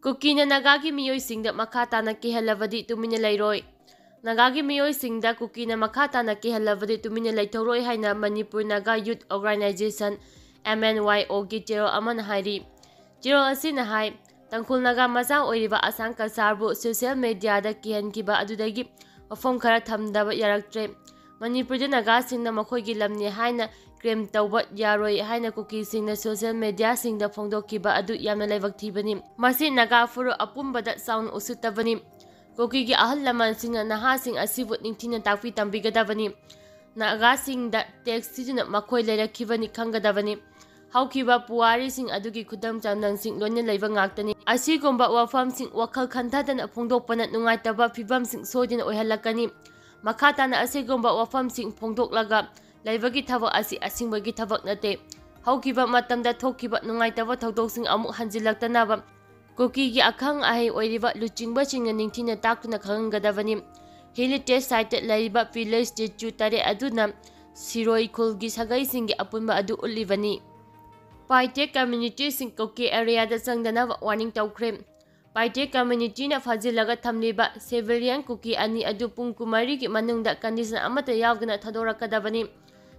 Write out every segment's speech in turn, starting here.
Kukina Nagagi miyoi singda makata na kihalavadi tumina lairoi. Nagagi miyoi singda Kukina makata na kihalavadi tumina laitoroi haina Manipur Naga Youth Organization MNYO ki chero amana hairi. Chero asina hai tangkhul naga maza oiriba asang kasarbu social media da kihankiba adudagi wafom khara thamdaba yaraktre. Manipur da naga singna makhoigi lamni haina claim tawba yaroi haina Kuki singna social media singda phongdokiba adu yamna laibak thibani. Masi naga furu apumbada sound usutabani. Kuki gi ahal laman singna naha sing asibu ningthina takpi tambigadabani. Naga singda text sijuna makhoi lairakibani khangadabani. Haukiba puwari sing adugi khudam chamnang sing lonya laiba ngaktani. Asigomba wafam sing wakhal khantadana phongdokpana nungaitaba phibam sing sodina oihalakani. Makhatana asigomba wafam sing phongdoklaga laibagi thabak asi asingbagi thabak nate. Haukiba matamda thokiba nungaitaba thodok sing amuk hanjilaktanaba. Kuki gi akhang ahi oiriba luchingba singna ningthina taktuna khangadabani. Heritage site laiba village statue tare aduna Siroi khulgi sagai singi apunba adu ulivani. Paite Community Kuki Area da changdanaba warning saokhre. Paite Community na fajilaga thamliba civilian Kuki ani adu pung kumari ki manungda condition amata yawgana thadorakadabani.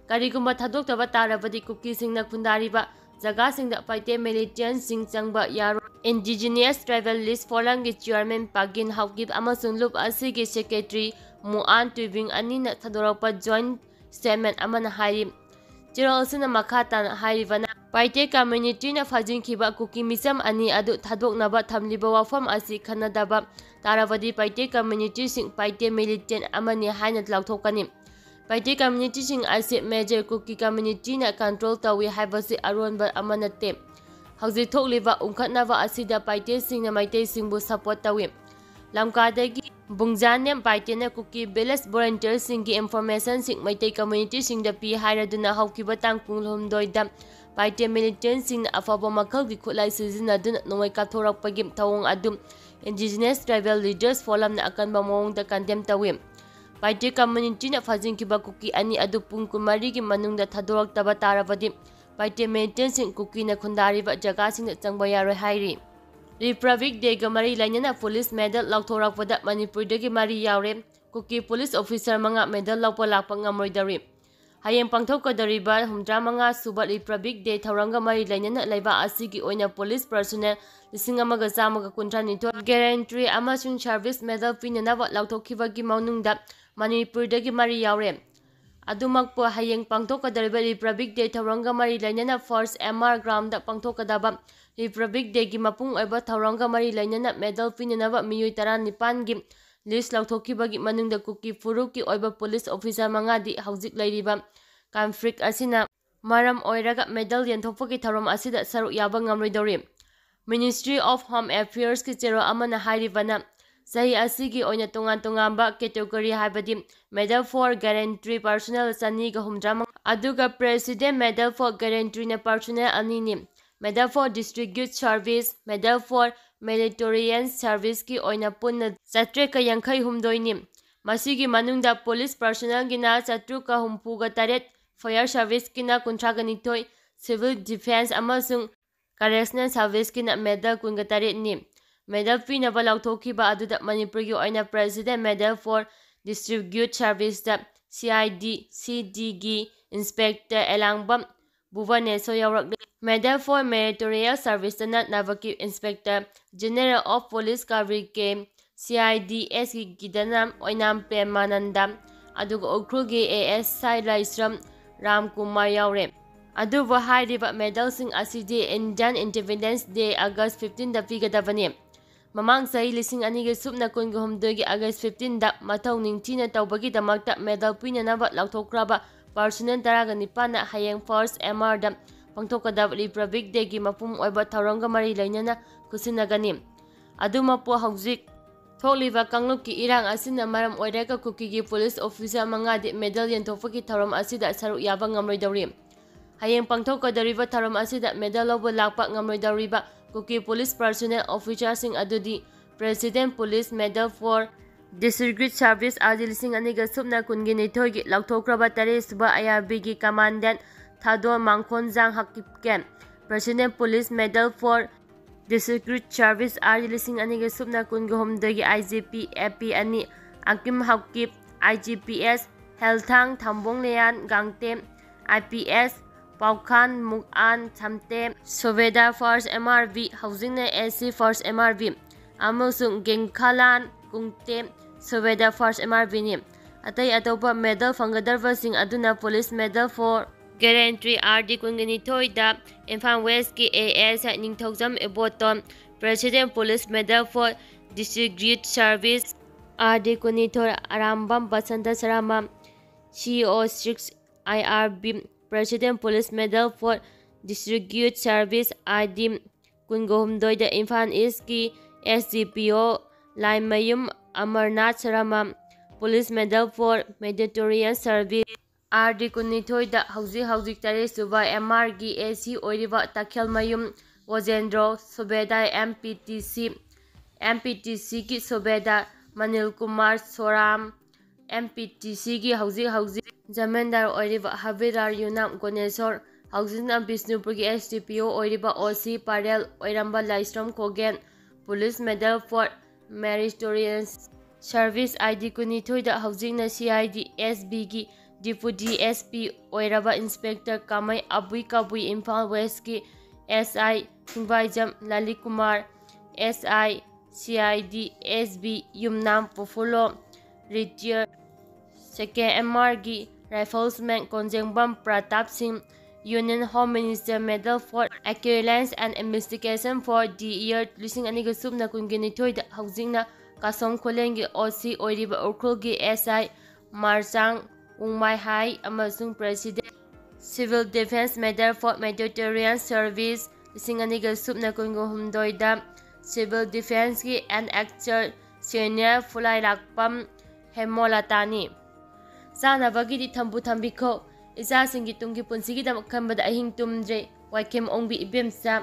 Karigumba thadoktaba tarabadi Kuki singna khundariba jaga singda Paite militant sing changba yaro. Indigenous Tribal List Forum ki chairman Pagin Haukip amasung lup asigi secretary Muan Tuibing anina thadorakpa joint statement amana hairi. Chiro sina makhata hairivana Paite Community na fajinkiba Kuki misam ani adu thadoknaba thamliba wafam asi khanadaba tarabadi Paite Community sing Paite militant amani haina lauthokani. Paite Community sing asi major Kuki Community na control tawi haibasi aronba amanate. Hauji thokliba umkhatnaba asida Paite sing na maite singbu support tawi. Lamkadagi Bungjanem Paite na Kuki village volunteer sing ki information sing maite community sing da pi hairaduna haukiba tangpung humdoida Paite militant sing afaba makhal gi khulai sizinaduna nongai kathorakpagi thawong adum Indigenous Tribal Leaders Forum na akanba mawongda condemn tawi. Paite Community na fajinkiba Kuki ani adu pung kumari gi manungda thadoraktaba tarabadi Paite militant sing Kuki na khundariba jaga sing changba yaroi hairi. Republic Day ga mari lainana police medal lauthorakpada Manipur dagi mari yaure Kuki police officer manga medal laupa lakpa ngamoidari. Hayeng pangthokadariba 35 suba Republic Day thauranga mari lainana laiba asigi oina police personnel 1912 guarantee amasung service medal pinanaba lauthokibagi maunungda Manipur dagi mari yaure. Adumakpo hayeng pangthokadariba Republic Day thauranga mari lainana first MR gram da pangthokadaba Republic Day gi mapung oiba thauranga mari lainana medal pinanaba miyoi 19 gi list lauthokibagi manungda Kuki Furuki oiba police officer manga di haujik lairiba conflict asina maram oiraga medal yanthokpagi tharom asida saruk yaba ngamroidori. Ministry of Home Affairs ki chero amana hairibana sahi asigi oina tongan category habadi medal for guarantee personnel sani ga humdrama aduga president medal for guarantee na personnel anini medal for district youth service medal for meritorious service ki oina punna chatre ka yankhai humdoini masigi manungda police personnel gina chatu ka humpuga taret fire service kina kuntraganitoi civil defense amasung correctional service kina medal kunga taret ni medal pina balauthokiba aduda Manipur gi oina president medal for district youth service da CID CDG inspector elangbam Bhuvaneso yawrak medal for meritorious service na Navaki inspector general of police Kavri ke CIDS ki gidana oinam Pemananda aduga ukhru gi AS Sai Raisram Ram Kumar yawre aduba hairiba medal sing asidi Indian Independence Day August 15 da pigadabani mamang sahi lising anigi subna kunga humdogi August 15 da matau ningtina tawbagi damakta medal pinanaba lauthokraba personnel taraga nipana hayeng first MR da pangthokadab Republic Day gi mapum oiba thauranga mari lainana kusinagani adumapo haujik thokliba kangluk ki irang asina maram oiraga Kuki gi police officer manga di medal yanthokpagi tharom asida saruk yaba ngamroidori. Hayeng pangthokadariba tharom asida medal lobo lakpa ngamroidoriba Kuki police personnel officer sing adudi president police medal for district service adi lising aniga subna kungi nithogi lauthokraba tare suba IRB gi commandant Thado Mangkhonjang Hakipken president police medal for District Service RD lising aniga subna kunga homdagi IGP AP ani Akim Haukip IGPS Helthang Thambong Lean Gangtem IPS Paukhan Mukan Chamte Soveda First MRV Housing AC First MRV Amusung Gengkalan Kungte Soveda First MRV ni Atay atopa medal fangadarvasing aduna police medal for Guarantee RD Kungani Toida Infan West ki AS Ningthokjam Eboton President Police Medal for District Service RD Kunitor Arambam Basanta Sarama CO6 IRB President Police Medal for District Service RD Kungohumdoi the Infan East ki SDPO Laimayum Amarnath Sarama Police Medal for Mediterranean Service RD Kunitoi da Hauzik Tare Suba MR gi AC Oiriva Takhel Mayum Wojendro Sobeda MPTC ki Sobeda Manil Kumar Soram MPTC gi Hauzik Zamendar Oiriva Havidar Yunam Gonesor Hauzina Bisnupur gi STPO Oiriva OC Parel Oiramba Laistrom Kogen Police Medal for Meritorious Service ID Kunitoi da Hauzina CID SB gi Deputy SP Oiraba Inspector Kamai Abui Kabui Imphal West ki SI Singvaijam Lalikumar SI CID SB Yumnam Pufulo Retier Seke MR gi Riflesman Konjengbam Pratap Singh Union Home Minister Medal for Excellence and Investigation for the year Lising Aniga Subna Kunginitoi Housingna Kasom Kolengi OC Oiriba Urkulgi SI Marsang Umay Hai Amasung President Civil Defense Medal for Mediterranean Service Singaniga Subna Kungo Humdoida Civil Defense ki and Actor Senior Fulai Lakpam Hemolatani Sanabagi di Tambu Tambiko Isa Singi Tungi Punsigi Dam Kambada Ahing Tumdre Waikem Ongbi Ibimsa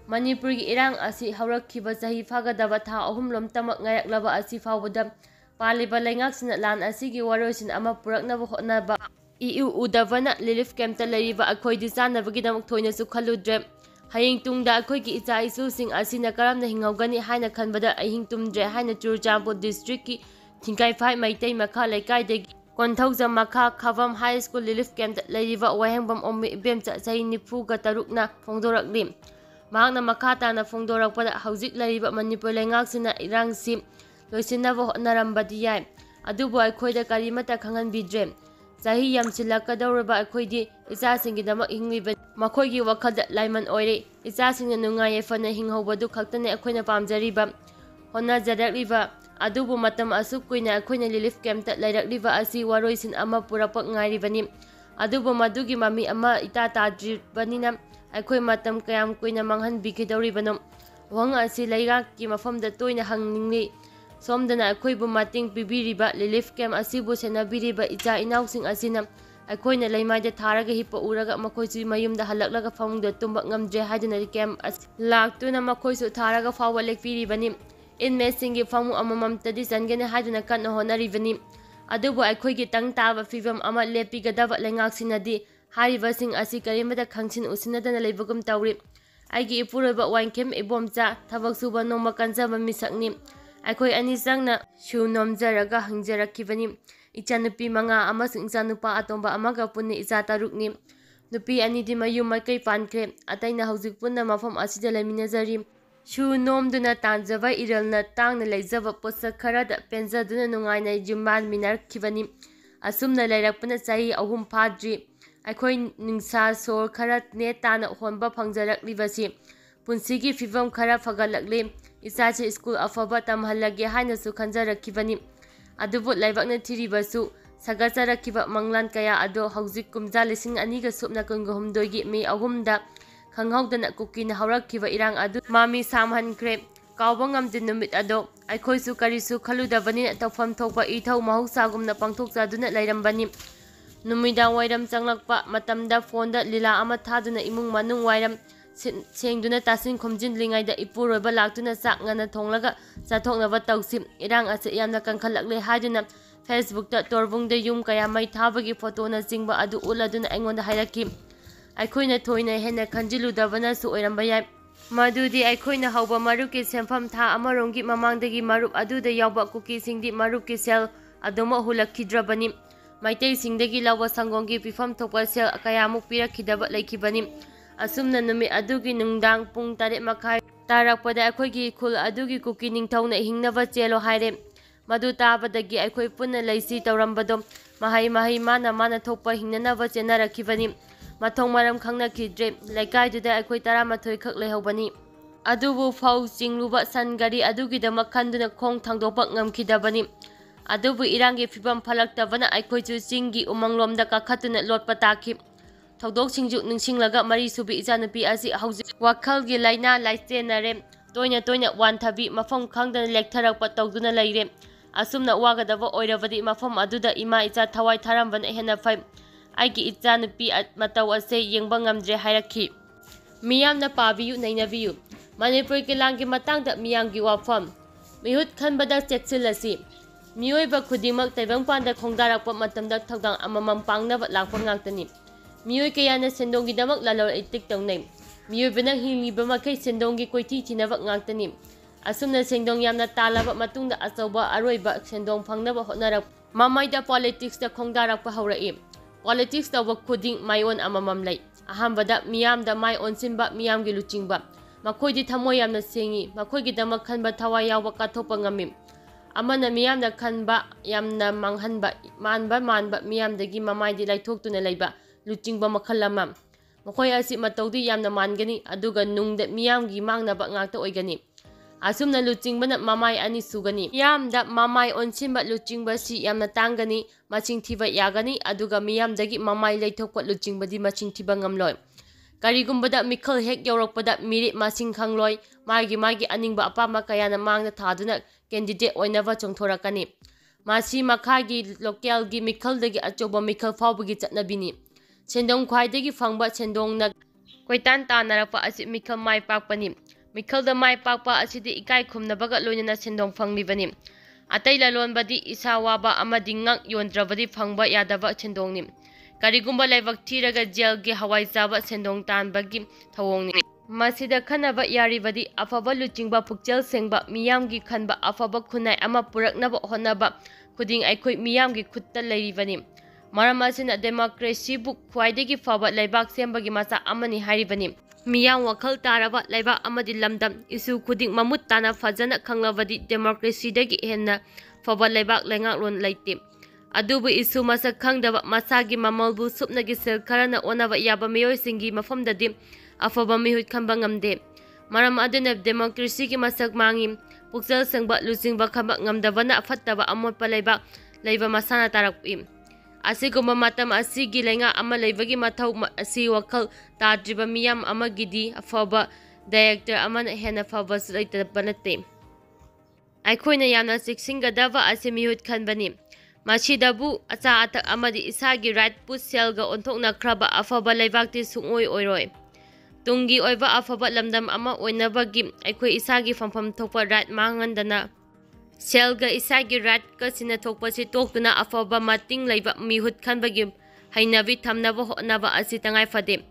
Manipur gi Irang Asi Haurakkiba Sahi Fagadaba Tha Ahum Lom Tamak Ngayak Laba Asi Fawada Paliba Lengaksina Lan Asigi Warosin Ama Puraknaba Hotnaba EU Udavana Relief Camp Lariba Akoi Disana Vigidam Toina Sukhaludre Haying Tungda Akoiki Ita Isu Sing Asina Karamna Hingaugani Haina Kanbada Ahing Tumdre Haina Churjampo District ki Thinkai Phai Maitai Makha Laikai de Konthauza Makha Khavam High School Relief Camp Lariba Wahengbam Ommi Bemcha Sahi Nifu Gatarukna Fongdorakli Mahakna Makata na Fongdorakpada Hauzik Lariba Manipur Lengaksina Irangsi Loisinava Hotnarambadi Yai Adubu Akoida Karimata Kangan Bidre Sahi Yamsilakadoraba Akoidi Isasingidamak Hingliba Makoigi Wakada Laiman Oire Isasing Nungai Fana Hinghobadu Kaktane Akoina Pamjariba Hona Zadak Adubu Matam Asukuina Akoina Relief Camp Lairak Riva Asi Waroisin Ama Purapak Ngairivani Adubu Madugi Mami Ama Itata Dribanina Akoi Matam Kayam Kuina Manghan Bikidoribanum Wang Asi Lairak Ki Mafam the Toina Hangning Somdana Akoibu Mating Bibiriba Relief Camp Asibu Senabiriba Ita Inausing Asina Akoina Laimada Taraga Hipa Uraga Makoisi Mayum the Halaklaga found the Tumbak Namdre Hadana Camp as Laktuna Makoisu Taraga Fawa Lake Viribani in Messingi Famu Amam Tadis and Gena Hadana Kana Honarivani Adubu Akoigi Tang Tava Fivum Ama Lepi Gadava Lengaxinadi Hari Vasing Asikarimata Kangsin Usinatan Labugum Tauri Igi Ipuraba Wankem Ibomza Tavaksuba Noma Kanzaba Misakni Akoi Anisangna Shu Nomzaraga Hangjarakivani Ichanupi Manga Amasing Sanupa Atomba Amaga Puni Izata Rukni Nupi Anidi Mayu Makai Pankre Ataina Hauzik Puna Mafam Asida Laminazari Shu Nom Duna Tanzava Iralna Tang Lazava Posa Karada Penza Duna Nungaina Juman Minar Kivani Asumna Larakpuna Sahi Ahum Padri Akoi Ningsa Sor Karat Netana Honba Pangjarak Livasi Punsigi Fivam Kara Fagalakle Isachi School Afaba Tamhalagi Hainasu Kanjarakivani Adubu Laivakna Tiribasu Sagasarakiva Manglan Kaya Ado Hauzik Kumza Lising Aniga Supna Kungumdogi Me Ahumda Kanghaudan Kuki Hauраkiva Irang Adu Mami Samhan Kre Kaubangam Dinumit Ado Aikoisu Karisu Kaluda Vanina Tafam Topa Itau Mahusagum na Pangtoksa Duna Lairambani Numida Wairam Sanglakpa Matamda Fonda Lila Amataduna Imung Manung Wairam Sengduna Tasin Komjin Lingai da Ipuroba Laktuna Sakngana Tonglaga Satongnava Tausim Irang Asa Yamna Kankalakle Haduna Facebook da Torbung de Yum Kaya Mai Tabagi Photona Singba Adu Uladuna Engonda Hairaki Aikoina Toina Hena Kanjilu Davana Su Oirambayai Madudi aikoina hauba marupki senfam tha amarongi mamangdagi marup aduda yauba kuki singdi marupki sel adoma hulakidrabani. Maitei singdagi lawa sangongi pifam thokpa sel kayamuk pirakidaba laikibani. Asumna numi adugi nungdang pung tarik makai tarakpada aikoigi khul adugi kuki ningthawna hingnaba chelo haire. Madu tabadagi aikoi punna laisi tawrambado mahai mana thokpa hingnanaba chenarakibani. Mathong maram khangna kidre laikai juda aikoi 13 khak lehobani adubu fau chingluba san gari adugi da makhanduna khong thangdopa ngamkhidabani adubu irangi fibam phalaktabana aikoi chu chingi umanglomda kakhatuna lotpa takhi thogdok singju ningsinglaga mari subi ijanupi asi hauji wakhalgi laina laistenare toina wanthabi mafam khangdana lektharakpa tawduna leire asumna wagadaba oirabadi mafam aduda ima icha thawai tharambana hena fai aigi ichanupi matau ase yengba ngamdre hairakhi miyamna pabiyu nainabiyu Manipur ki langi matangda miyamgi wafam mihut khanbada cheksilasi miyoiba khudimak taibangpanda khongdarakpa matamda thawdang amamam pangnaba lakpa ngangtani miyoi kayana sendongi damak lalor itik tawnai miyoibana hingiba makai sendongi koithi thinaba ngangtani asumna sendong yamna talaba matungda achauba aroiba sendong phangnaba hotnarak mamaida politics da khongdarakpa haurai Politics tawba khuding mayon amamam lai ahambada miyamda mai onsinba miyamgi luchingba makoidi thamoy yamna sengi makoigi damak khanba thawai yawa kathopa ngami amana miyamda khanba yamna manghanba manba miyamdagi mamaidi laithoktuna leiba luchingba makhalama makoi asi matawdi yamna mangani aduga nungda miyamgi mangnaba ngakta oigani asumna luchingbana mamai ani sugani yamda mamai onsimba luchingba si yamna tangani maching thiba yagani aduga miyamdagi mamai leithokpa luchingbadi maching thiba ngamloi karigumbada mikhal hek yorokpada miri masing khangloi magi aningba apama kayana mangda thaduna candidate oinaba chongthorakani masi makhagi local gi mikhaldagi achoba mikhal fawbagi chatnabini sendong khwaidagi phangba sendongna koitan tanarapa asi mikhal mai pakpani Mikhalda mai pakpa asidi ikai khumnabaga loinana sendong phanglibani atai lalonbadi isawaba amadi ngak yondrabadi phangba yadaba sendongni karigumba laibak thiraga jailgi hawai jaba sendong tanbagi thawongni masida khanaba yaribadi afaba luchingba pukchel sengba miyamgi khanba afaba khunai ama puraknaba honaba khuding aikoi miyamgi khutta leiribani maram asina democracy bu khwaidagi faba laibak sembagi masa amani haribani Miyang wakhal taraba laiba amadi lamdam isu khuding mamut tana fajana khanglabadi democracy dagi henna faba laibak lengaklon laite adubu isu masa khangdaba masagi mamalbu supnagi sel kharana onaba yaba miyoi singi mafamdadi afaba mihut khamba ngamde maram aduna democracy gi masak mangi pukjal sengba luchingba khamba ngamdabana fattaba amotpa laiba masana tarakpi asiguma matam asigi lenga ama leibagi mathau asi wakhal tadriba miyam amagidi afaba director amana hena faba sulaita banate aikoina yamna siksingadava asi mihut khanbani masidabu acha atak amadi isagi right put selga onthokna khraba afaba leibakti sungoi oiroi tungi oiba afaba lamdam ama oinabagi aikoi isagi famfam thokpa right mangandana Selga isagi rat ka sinathokpa si tokuna afaba mating laiba mihut khanbagi hainabi thamnaba honaba asi tangai fade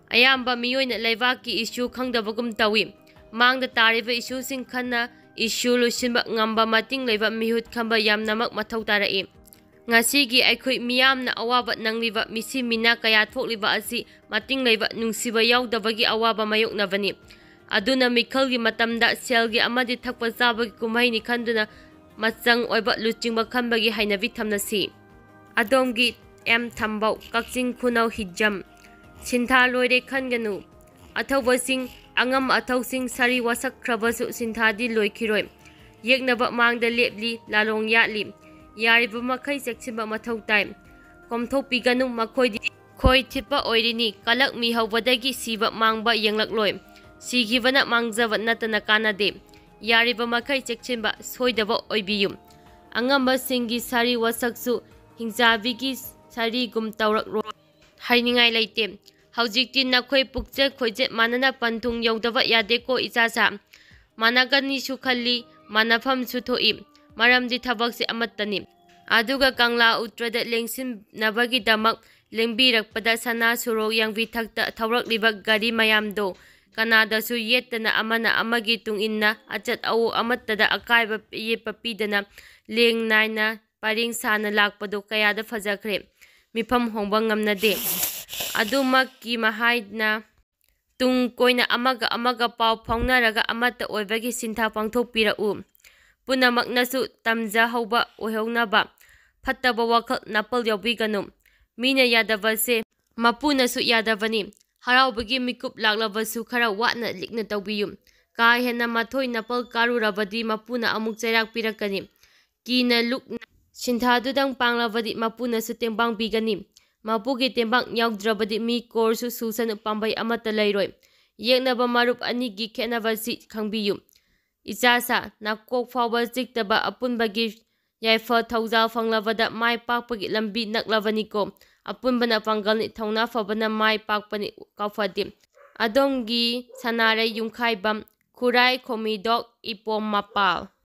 ayamba miyoina laibaki issue khangdabagum tawi mangda tariba issue sing khanna issue lusinba ngamba mating laiba mihut khamba yamnamak mathau tarai ngasigi aikoi miyamna awaba nangliba misi mina kaya thokliba asi mating laiba nungsiba yaudabagi awaba mayoknabani aduna mikhalgi matamda selgi amadi thakpa zabagi kumhaini khanduna machang oiba luchingba khanbagi hainabi thamnasi adomgi thambau kakching khunau hijam sintha loire khanganu athawbasing angam athawsing sari wasak khrabasu sinthadi loikhiroi yeknaba mangda lepli lalong yatli yariba makhai cheksimba mathau time komthopi ganu makhoi khoi thipa oirini kalak mi hawbadagi siba mangba yenglak Sigivana mangzava natana kanade yariba makai chekchimba soidaba oibiyu angamba singi sari wasaksu hingzabigi sari gum tawrak ro hainingai laite haujikti nakhoi pukje khoije manana panthung yaudaba yade ko ichasa managani su khalli manafam su thoi maramdi thabak se amattani aduga kangla utrada lengsin nabagi damak lengbirakpada sana suro yangbi thakta thawrak liba gari mayamdo Kanaꯗꯁꯨ ꯌꯦꯠꯇꯅ ꯑꯃꯅ ꯑꯃꯒꯤ ꯇꯨꯡꯏꯟꯅ ꯑꯆꯠ ꯑꯋꯣ ꯑꯃꯠꯇꯗ ꯑꯀꯥꯏꯕ ꯌꯦꯠꯄ ꯄꯤꯗꯅ ꯂꯦꯡ ꯅꯥꯏꯅ ꯄꯔꯦꯡ ꯁꯥꯅ ꯂꯥꯛꯄꯗꯨ ꯀꯌꯥꯗ ꯐꯖꯈ꯭ꯔꯦ, ꯃꯤꯐꯝ ꯍꯣꯡꯕ ꯉꯝꯅꯗꯦ꯫ ꯑꯗꯨꯃꯛꯀꯤ ꯃꯍꯥꯏꯅ ꯇꯨꯡ ꯀꯣꯏꯅ ꯑꯃꯒ ꯑꯃꯒ ꯄꯥꯎ ꯐꯥꯎꯅꯔꯒ ꯑꯃꯠꯇ ꯑꯣꯏꯕꯒꯤ ꯁꯤꯟꯊꯥ ꯄꯥꯡꯊꯣꯛꯄꯤꯔꯛꯎ꯫ ꯄꯨꯝꯅꯃꯛꯅꯁꯨ ꯇꯝꯖꯍꯧꯕ ꯑꯣꯏꯍꯧꯅꯕ ꯐꯠꯇꯕ ꯋꯥꯈꯜ ꯅꯥꯄꯜ ꯌꯥꯎꯕꯤꯒꯅꯨ꯫ ꯃꯤꯅ ꯌꯥꯗꯕꯁꯦ ꯃꯄꯨꯅꯁꯨ ꯌꯥꯗꯕꯅꯤ꯫ ꯍꯔꯥꯎꯕꯒꯤ ꯃꯤꯀꯨꯞ ꯂꯥꯛꯂꯕꯁꯨ ꯈꯔ ꯋꯥꯠꯅ ꯂꯤꯛꯅ ꯇꯧꯕꯤꯌꯨ꯫ ꯀꯥ ꯍꯦꯟꯅ ꯃꯊꯣꯏ ꯅꯄꯜ ꯀꯥꯔꯨꯔꯕꯗꯤ ꯃꯄꯨꯅ ꯑꯃꯨꯛ ꯆꯩꯔꯥꯛ ꯄꯤꯔꯛꯀꯅꯤ꯫ ꯀꯤꯅ ꯂꯨꯛꯅ ꯁꯤꯟꯊꯥꯗꯨꯗꯪ ꯄꯥꯡꯂꯕꯗꯤ ꯃꯄꯨꯅꯁꯨ ꯇꯦꯡꯕꯥꯡ ꯄꯤꯒꯅꯤ꯫ ꯃꯄꯨꯒꯤ ꯇꯦꯡꯕꯥꯡ ꯌꯥꯎꯗ꯭ꯔꯕꯗꯤ ꯃꯤ ꯀꯣꯔꯁꯨ ꯁꯨꯁꯅꯨ ꯄꯥꯝꯕꯩ ꯑꯃꯠꯇ ꯂꯩꯔꯣꯏ꯫ ꯌꯦꯛꯅꯕ ꯃꯔꯨꯞ ꯑꯅꯤꯒꯤ ꯈꯦꯠꯅꯕꯁꯤ ꯈꯪꯕꯤꯌꯨ꯫ ꯏꯆꯥꯁꯥ, ꯅꯀꯣꯛ ꯐꯥꯎꯕ ꯆꯤꯛꯇꯕ ꯑꯄꯨꯟꯕꯒꯤ ꯌꯥꯏꯐ ꯊꯧꯖꯥꯜ ꯐꯪꯂꯕꯗ ꯃꯥꯏ ꯄꯥꯛꯄꯒꯤ ꯂꯝꯕꯤ ꯅꯛꯂꯕꯅꯤꯀꯣ꯫ ꯑꯄꯨꯟꯕꯅ ꯄꯥꯡꯒꯜꯅꯤ, ꯊꯧꯅꯥ ꯐꯕꯅ ꯃꯥꯏ ꯄꯥꯛꯄꯅꯤ, ꯀꯥꯎꯐꯗꯦ꯫ ꯑꯗꯣꯝꯒꯤ ꯁꯅꯥꯔꯩ ꯌꯨꯝꯈꯥꯏꯕꯝ, ꯈꯨꯔꯥꯏ ꯈꯣꯃꯤꯗꯣꯛ ꯏꯄꯣꯝ ꯃꯄꯥꯜ꯫